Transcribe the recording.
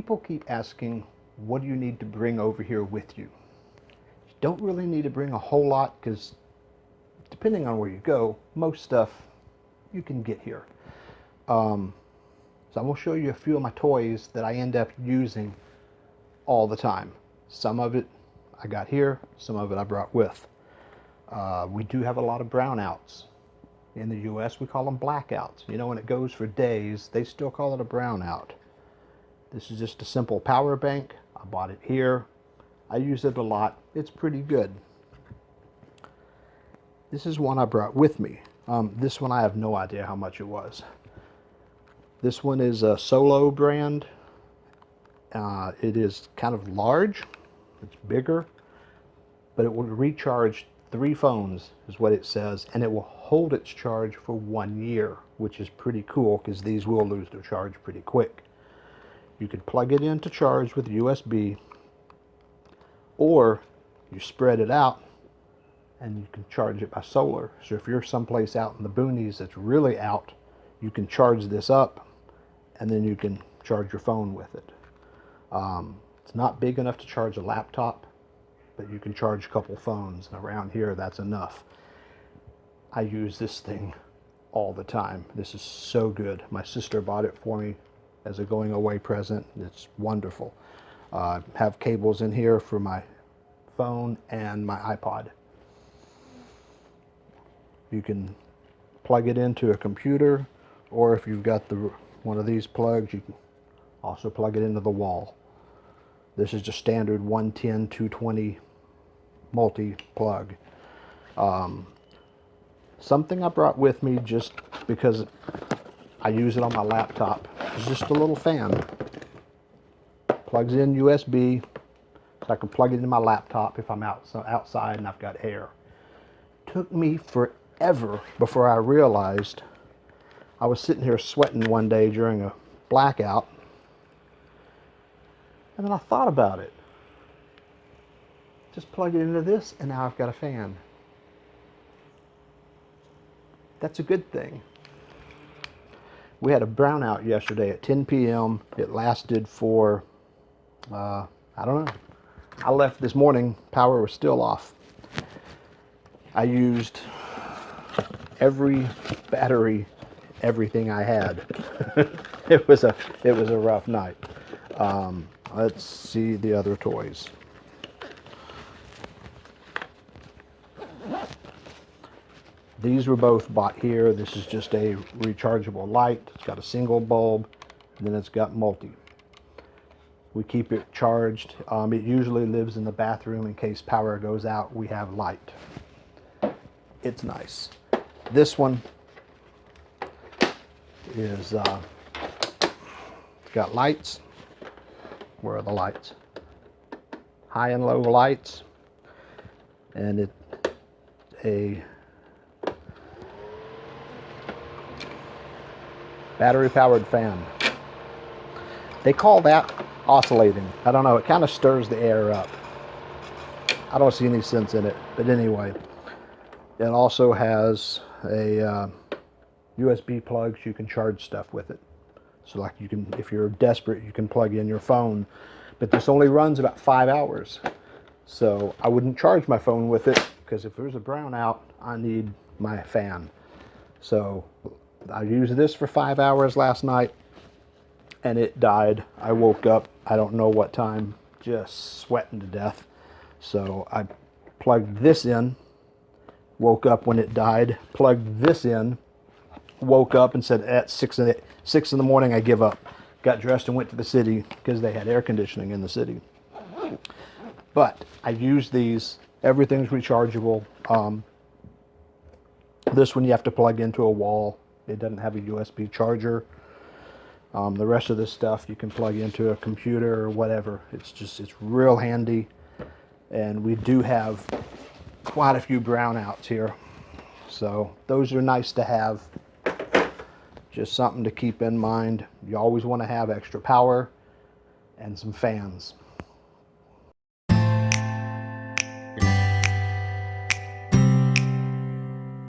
People keep asking, what do you need to bring over here with you? You don't really need to bring a whole lot, because depending on where you go, most stuff you can get here. So I'm going to show you a few of my toys that I end up using all the time. Some of it I got here, some of it I brought with. We do have a lot of brownouts. In the US, we call them blackouts. You know, when it goes for days, they still call it a brownout. This is just a simple power bank. I bought it here. I use it a lot. It's pretty good. This is one I brought with me. This one I have no idea how much it was. This one is a Solo brand. It is kind of large. It's bigger, but it will recharge 3 phones is what it says, and it will hold its charge for 1 year, which is pretty cool because these will lose their charge pretty quick. You could plug it in to charge with USB, or you spread it out and you can charge it by solar. So if you're someplace out in the boonies that's really out, you can charge this up and then you can charge your phone with it. It's not big enough to charge a laptop, but you can charge a couple phones, and around here that's enough. I use this thing all the time. This is so good. My sister bought it for me as a going away present. It's wonderful. I have cables in here for my phone and my iPod. You can plug it into a computer, or if you've got one of these plugs, you can also plug it into the wall. This is just standard 110, 220 multi-plug. Something I brought with me just because I use it on my laptop is just a little fan. Plugs in USB, so I can plug it into my laptop if I'm outside and I've got air. Took me forever before I realized. I was sitting here sweating one day during a blackout, and then I thought about it. Just plug it into this, and now I've got a fan. That's a good thing. We had a brownout yesterday at 10 p.m. It lasted for, I don't know. I left this morning, power was still off. I used every battery, everything I had. It was a rough night. Let's see the other toys. These were both bought here. This is just a rechargeable light. It's got a single bulb, and then it's got multi. We keep it charged. It usually lives in the bathroom in case power goes out. We have light. It's nice. This one is got lights. Where are the lights? High and low lights, and it's a battery-powered fan. They call that oscillating. I don't know, it kind of stirs the air up. I don't see any sense in it, but anyway. It also has a USB plug, so you can charge stuff with it. So like you can, if you're desperate, you can plug in your phone. But this only runs about 5 hours. So I wouldn't charge my phone with it, because if there's a brownout, I need my fan. So I used this for 5 hours last night, and it died. I woke up, I don't know what time, just sweating to death. So I plugged this in, woke up when it died, plugged this in, woke up and said at 6 in the morning I give up. Got dressed and went to the city because they had air conditioning in the city. But I use these. Everything's rechargeable. This one you have to plug into a wall. It doesn't have a USB charger. The rest of this stuff you can plug into a computer or whatever. It's real handy. And we do have quite a few brownouts here. So those are nice to have. Just something to keep in mind. You always want to have extra power and some fans.